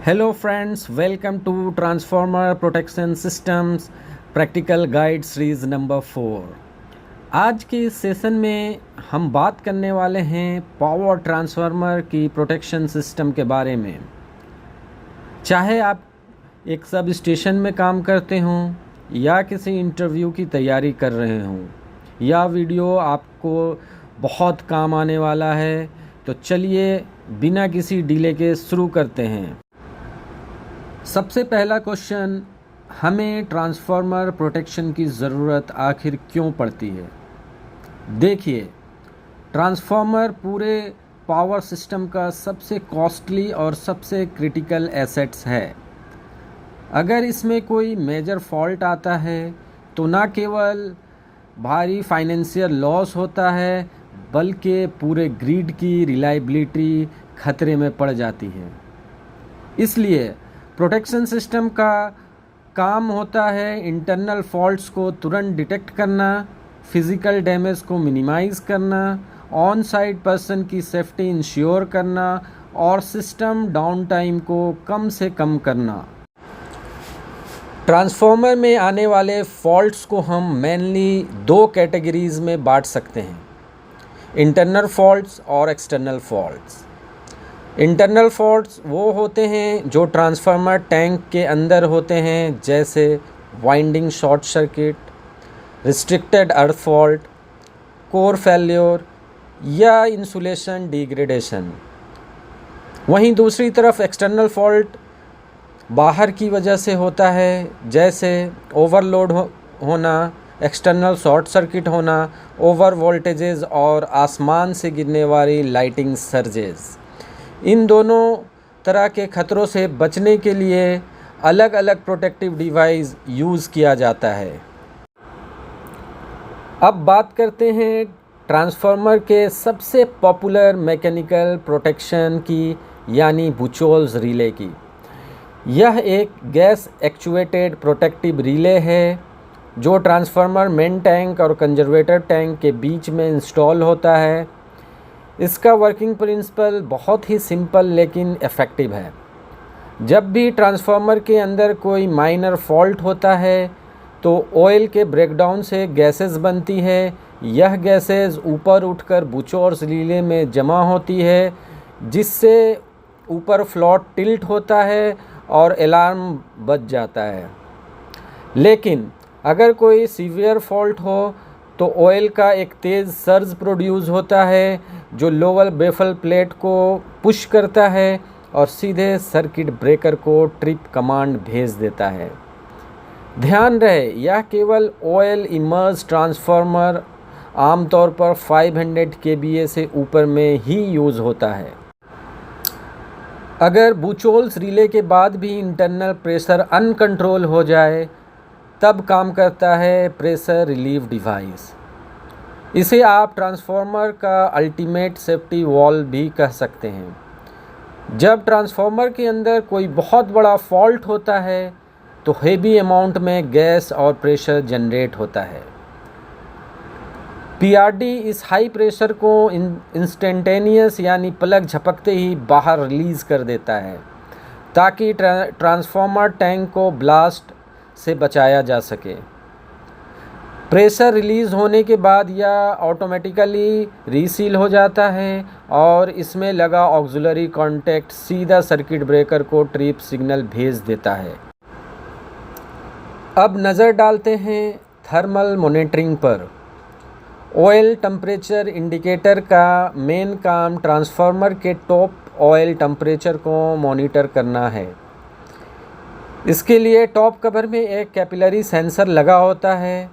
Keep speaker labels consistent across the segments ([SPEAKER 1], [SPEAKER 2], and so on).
[SPEAKER 1] Hello friends, welcome to transformer protection systems practical guide series number 4। आज के इस session में हम बात करने वाले हैं पावर ट्रांसफार्मर की प्रोटेक्शन सिस्टम के बारे में। चाहे आप एक सब स्टेशन में काम करते हों या किसी इंटरव्यू की तैयारी कर रहे हों, यह वीडियो आपको बहुत काम आने वाला है। तो चलिए बिना किसी डिले के शुरू करते हैं। सबसे पहला क्वेश्चन, हमें ट्रांसफार्मर प्रोटेक्शन की ज़रूरत आखिर क्यों पड़ती है? देखिए, ट्रांसफार्मर पूरे पावर सिस्टम का सबसे कॉस्टली और सबसे क्रिटिकल एसेट्स है। अगर इसमें कोई मेजर फॉल्ट आता है तो ना केवल भारी फाइनेंशियल लॉस होता है, बल्कि पूरे ग्रिड की रिलायबिलिटी खतरे में पड़ जाती है। इसलिए प्रोटेक्शन सिस्टम का काम होता है इंटरनल फॉल्ट्स को तुरंत डिटेक्ट करना, फिज़िकल डैमेज को मिनिमाइज़ करना, ऑन साइट पर्सन की सेफ्टी इंश्योर करना और सिस्टम डाउन टाइम को कम से कम करना। ट्रांसफार्मर में आने वाले फॉल्ट्स को हम मेनली दो कैटेगरीज़ में बांट सकते हैं, इंटरनल फॉल्ट्स और एक्सटर्नल फॉल्ट्स। इंटरनल फॉल्ट्स वो होते हैं जो ट्रांसफार्मर टैंक के अंदर होते हैं, जैसे वाइंडिंग शॉर्ट सर्किट, रिस्ट्रिक्टेड अर्थ फॉल्ट, कोर फेल्योर या इंसुलेशन डिग्रेडेशन। वहीं दूसरी तरफ एक्सटर्नल फॉल्ट बाहर की वजह से होता है, जैसे ओवरलोड होना, एक्सटर्नल शॉर्ट सर्किट होना, ओवर वोल्टेजेस और आसमान से गिरने वाली लाइटिंग सर्जेस। इन दोनों तरह के खतरों से बचने के लिए अलग अलग प्रोटेक्टिव डिवाइस यूज़ किया जाता है। अब बात करते हैं ट्रांसफार्मर के सबसे पॉपुलर मैकेनिकल प्रोटेक्शन की, यानी बुचोल्स रिले की। यह एक गैस एक्चुएटेड प्रोटेक्टिव रिले है जो ट्रांसफार्मर मेन टैंक और कंजर्वेटर टैंक के बीच में इंस्टॉल होता है। इसका वर्किंग प्रिंसिपल बहुत ही सिंपल लेकिन इफ़ेक्टिव है। जब भी ट्रांसफार्मर के अंदर कोई माइनर फॉल्ट होता है तो ऑयल के ब्रेकडाउन से गैसेस बनती है। यह गैसेस ऊपर उठकर बुचोल्स रिले में जमा होती है, जिससे ऊपर फ्लोट टिल्ट होता है और अलार्म बज जाता है। लेकिन अगर कोई सीवियर फॉल्ट हो तो ऑयल का एक तेज़ सर्ज प्रोड्यूस होता है जो लोअर बेफल प्लेट को पुश करता है और सीधे सर्किट ब्रेकर को ट्रिप कमांड भेज देता है। ध्यान रहे, यह केवल ऑयल इमर्ज ट्रांसफार्मर आमतौर पर 500 kVA से ऊपर में ही यूज़ होता है। अगर बुचोल्स रिले के बाद भी इंटरनल प्रेशर अनकंट्रोल हो जाए, तब काम करता है प्रेशर रिलीफ डिवाइस। इसे आप ट्रांसफार्मर का अल्टीमेट सेफ्टी वॉल्व भी कह सकते हैं। जब ट्रांसफार्मर के अंदर कोई बहुत बड़ा फॉल्ट होता है तो हेवी अमाउंट में गैस और प्रेशर जनरेट होता है। पीआरडी इस हाई प्रेशर को इंस्टेंटेनियस यानी पलक झपकते ही बाहर रिलीज़ कर देता है, ताकि ट्रांसफार्मर टैंक को ब्लास्ट से बचाया जा सके। प्रेशर रिलीज़ होने के बाद यह ऑटोमेटिकली रीसील हो जाता है और इसमें लगा ऑक्सिलरी कॉन्टैक्ट सीधा सर्किट ब्रेकर को ट्रिप सिग्नल भेज देता है। अब नज़र डालते हैं थर्मल मॉनिटरिंग पर। ऑयल टेम्परेचर इंडिकेटर का मेन काम ट्रांसफार्मर के टॉप ऑयल टेम्परेचर को मॉनिटर करना है। इसके लिए टॉप कवर में एक कैपिलरी सेंसर लगा होता है।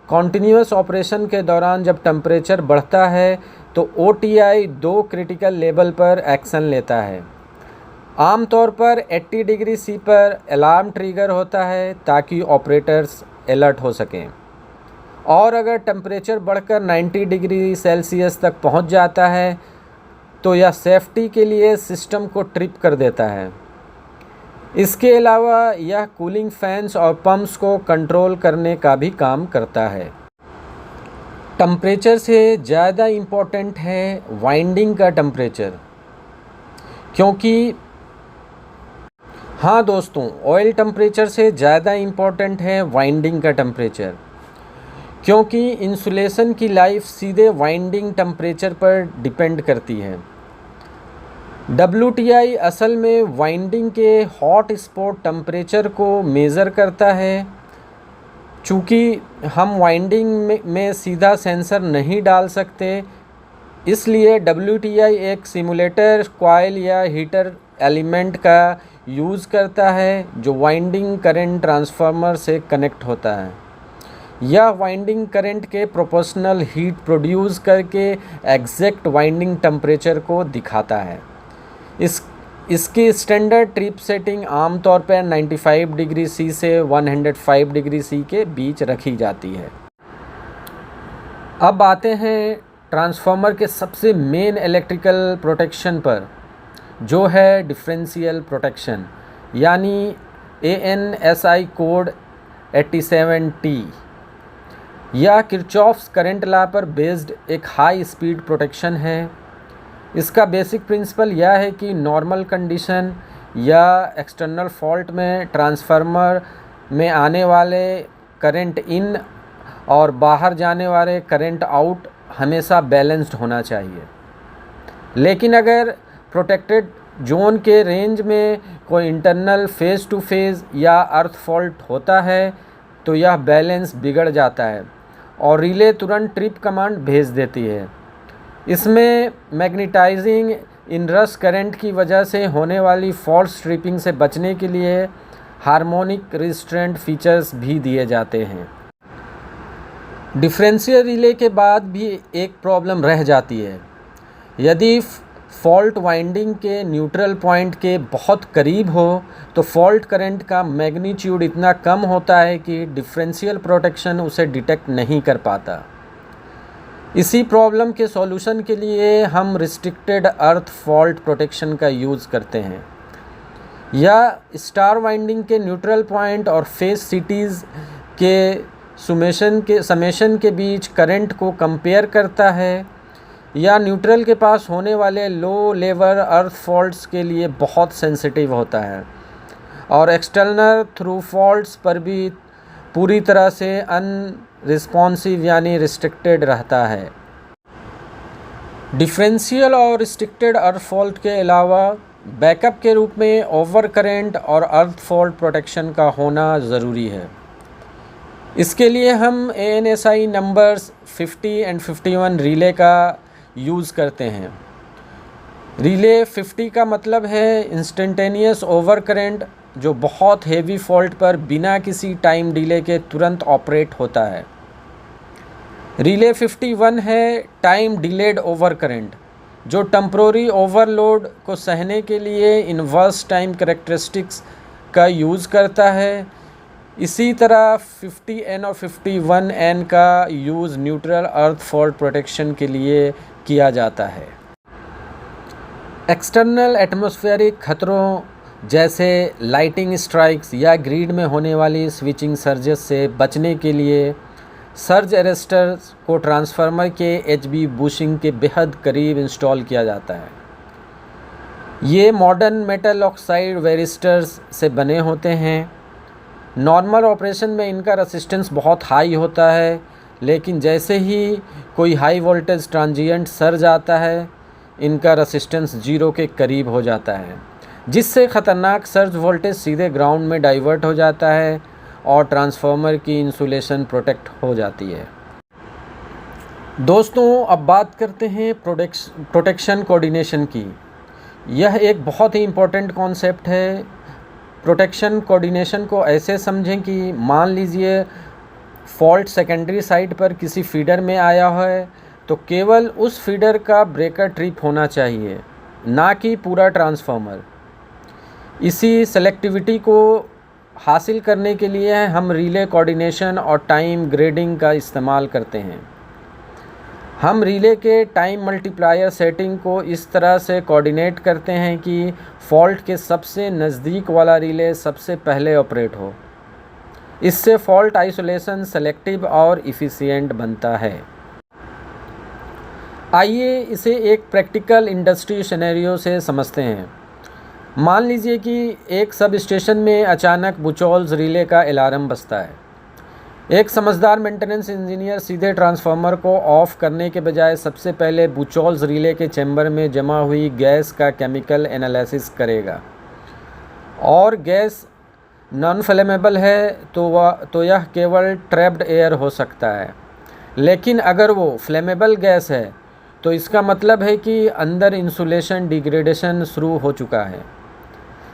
[SPEAKER 1] कॉन्टीन्यूअस ऑपरेशन के दौरान जब टेम्परेचर बढ़ता है तो OTI 2 क्रिटिकल लेवल पर एक्शन लेता है। आमतौर पर 80 डिग्री C पर अलार्म ट्रिगर होता है ताकि ऑपरेटर्स अलर्ट हो सकें, और अगर टेम्परेचर बढ़कर 90 डिग्री सेल्सियस तक पहुंच जाता है तो यह सेफ्टी के लिए सिस्टम को ट्रिप कर देता है। इसके अलावा यह कूलिंग फैंस और पंप्स को कंट्रोल करने का भी काम करता है। टेम्परेचर से ज़्यादा इम्पोर्टेंट है वाइंडिंग का टेम्परेचर, क्योंकि हाँ दोस्तों, ऑयल टेम्परेचर से ज़्यादा इम्पोर्टेंट है वाइंडिंग का टेम्परेचर, क्योंकि इंसुलेशन की लाइफ सीधे वाइंडिंग टेम्परेचर पर डिपेंड करती है। WTI असल में वाइंडिंग के हॉट स्पॉट टेम्परेचर को मेज़र करता है। चूँकि हम वाइंडिंग में सीधा सेंसर नहीं डाल सकते, इसलिए WTI एक सिमुलेटर कॉइल या हीटर एलिमेंट का यूज़ करता है जो वाइंडिंग करंट ट्रांसफार्मर से कनेक्ट होता है। यह वाइंडिंग करंट के प्रोपोर्शनल हीट प्रोड्यूस करके एग्जैक्ट वाइंडिंग टेम्परेचर को दिखाता है। इसकी स्टैंडर्ड ट्रिप सेटिंग आमतौर पर 95 डिग्री सी से 105 डिग्री सी के बीच रखी जाती है। अब आते हैं ट्रांसफार्मर के सबसे मेन इलेक्ट्रिकल प्रोटेक्शन पर, जो है डिफरेंशियल प्रोटेक्शन, यानी ANSI कोड 87T। यह किरचॉफ्स करंट लॉ पर बेस्ड एक हाई स्पीड प्रोटेक्शन है। इसका बेसिक प्रिंसिपल यह है कि नॉर्मल कंडीशन या एक्सटर्नल फॉल्ट में ट्रांसफार्मर में आने वाले करंट इन और बाहर जाने वाले करंट आउट हमेशा बैलेंस्ड होना चाहिए। लेकिन अगर प्रोटेक्टेड जोन के रेंज में कोई इंटरनल फेज़ टू फेज़ या अर्थ फॉल्ट होता है तो यह बैलेंस बिगड़ जाता है और रिले तुरंत ट्रिप कमांड भेज देती है। इसमें मैग्नेटाइजिंग इनरश करंट की वजह से होने वाली फॉल्स ट्रिपिंग से बचने के लिए हार्मोनिक रिस्ट्रेंट फीचर्स भी दिए जाते हैं। डिफरेंशियल रिले के बाद भी एक प्रॉब्लम रह जाती है। यदि फॉल्ट वाइंडिंग के न्यूट्रल पॉइंट के बहुत करीब हो तो फॉल्ट करंट का मैग्नीट्यूड इतना कम होता है कि डिफरेंशियल प्रोटेक्शन उसे डिटेक्ट नहीं कर पाता। इसी प्रॉब्लम के सॉल्यूशन के लिए हम रिस्ट्रिक्टेड अर्थ फॉल्ट प्रोटेक्शन का यूज़ करते हैं। यह स्टार वाइंडिंग के न्यूट्रल पॉइंट और फेस सिटीज़ के समेशन के बीच करंट को कंपेयर करता है। या न्यूट्रल के पास होने वाले लो लेवल अर्थ फॉल्ट्स के लिए बहुत सेंसिटिव होता है और एक्सटर्नल थ्रू फॉल्ट्स पर भी पूरी तरह से अनरिस्पॉन्सिव यानी रिस्ट्रिक्टेड रहता है। डिफरेंशियल और रिस्ट्रिक्टेड अर्थ फॉल्ट के अलावा बैकअप के रूप में ओवर करंट और अर्थ फॉल्ट प्रोटेक्शन का होना ज़रूरी है। इसके लिए हम ANSI नंबर्स 50 और 51 रिले का यूज़ करते हैं। रिले 50 का मतलब है इंस्टेंटेनियस ओवर करंट, जो बहुत हेवी फॉल्ट पर बिना किसी टाइम डिले के तुरंत ऑपरेट होता है। रिले 51 है टाइम डिलेड ओवर करंट, जो टेम्पोररी ओवरलोड को सहने के लिए इन्वर्स टाइम कैरेक्टरिस्टिक्स का यूज़ करता है। इसी तरह 50N और 51N का यूज़ न्यूट्रल अर्थ फॉल्ट प्रोटेक्शन के लिए किया जाता है। एक्सटर्नल एटमॉस्फेरिक खतरों जैसे लाइटिंग स्ट्राइक्स या ग्रिड में होने वाली स्विचिंग सर्जेस से बचने के लिए सर्ज अरेस्टर्स को ट्रांसफार्मर के HV बुशिंग के बेहद करीब इंस्टॉल किया जाता है। ये मॉडर्न मेटल ऑक्साइड वेरिस्टर्स से बने होते हैं। नॉर्मल ऑपरेशन में इनका रेसिस्टेंस बहुत हाई होता है, लेकिन जैसे ही कोई हाई वोल्टेज ट्रांजिएंट सर्ज आता है इनका रेसिस्टेंस 0 के करीब हो जाता है, जिससे ख़तरनाक सर्ज वोल्टेज सीधे ग्राउंड में डाइवर्ट हो जाता है और ट्रांसफार्मर की इंसुलेशन प्रोटेक्ट हो जाती है। दोस्तों, अब बात करते हैं प्रोटेक्शन कोऑर्डिनेशन की। यह एक बहुत ही इम्पोर्टेंट कॉन्सेप्ट है। प्रोटेक्शन कोऑर्डिनेशन को ऐसे समझें कि मान लीजिए फॉल्ट सेकेंडरी साइड पर किसी फीडर में आया है तो केवल उस फीडर का ब्रेकर ट्रिप होना चाहिए, ना कि पूरा ट्रांसफार्मर। इसी सेलेक्टिविटी को हासिल करने के लिए हम रिले कोऑर्डिनेशन और टाइम ग्रेडिंग का इस्तेमाल करते हैं। हम रिले के टाइम मल्टीप्लायर सेटिंग को इस तरह से कोऑर्डिनेट करते हैं कि फॉल्ट के सबसे नज़दीक वाला रिले सबसे पहले ऑपरेट हो। इससे फॉल्ट आइसोलेशन सेलेक्टिव और इफ़िशिएंट बनता है। आइए इसे एक प्रैक्टिकल इंडस्ट्री सिनेरियो से समझते हैं। मान लीजिए कि एक सब स्टेशन में अचानक बुचोल्स रिले का अलार्म बजता है। एक समझदार मेंटेनेंस इंजीनियर सीधे ट्रांसफार्मर को ऑफ करने के बजाय सबसे पहले बुचोल्स रिले के चैम्बर में जमा हुई गैस का केमिकल एनालिसिस करेगा, और गैस नॉन फ्लेमेबल है तो यह केवल ट्रैप्ड एयर हो सकता है। लेकिन अगर वो फ्लेमेबल गैस है तो इसका मतलब है कि अंदर इंसुलेशन डिग्रेडेशन शुरू हो चुका है।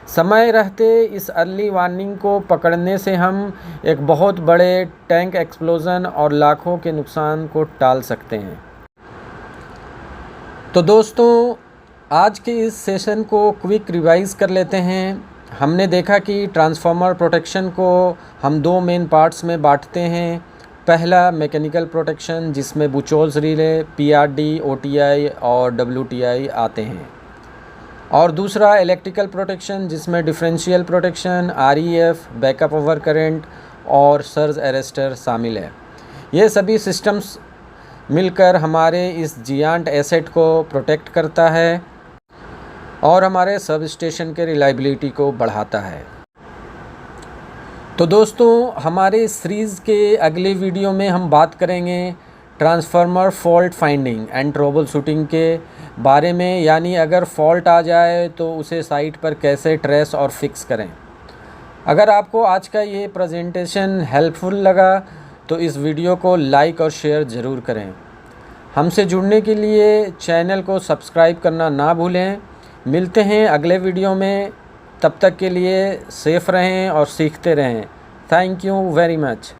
[SPEAKER 1] समय रहते इस अर्ली वार्निंग को पकड़ने से हम एक बहुत बड़े टैंक एक्सप्लोजन और लाखों के नुकसान को टाल सकते हैं। तो दोस्तों, आज के इस सेशन को क्विक रिवाइज कर लेते हैं। हमने देखा कि ट्रांसफार्मर प्रोटेक्शन को हम दो मेन पार्ट्स में बांटते हैं। पहला मैकेनिकल प्रोटेक्शन, जिसमें बुचोल्स रिले, पीआरडी, ओटीआई और डब्ल्यूटीआई आते हैं, और दूसरा इलेक्ट्रिकल प्रोटेक्शन, जिसमें differential protection, REF, backup over current और सर्ज अरेस्टर शामिल है। ये सभी सिस्टम्स मिलकर हमारे इस जियांट एसेट को प्रोटेक्ट करता है और हमारे सब स्टेशन के रिलायबिलिटी को बढ़ाता है। तो दोस्तों, हमारे इस सीरीज़ के अगले वीडियो में हम बात करेंगे transformer fault finding and trouble shooting के बारे में, यानी अगर फॉल्ट आ जाए तो उसे साइट पर कैसे ट्रेस और फिक्स करें। अगर आपको आज का ये प्रेजेंटेशन हेल्पफुल लगा तो इस वीडियो को लाइक और शेयर ज़रूर करें। हमसे जुड़ने के लिए चैनल को सब्सक्राइब करना ना भूलें। मिलते हैं अगले वीडियो में, तब तक के लिए सेफ़ रहें और सीखते रहें। Thank you very much.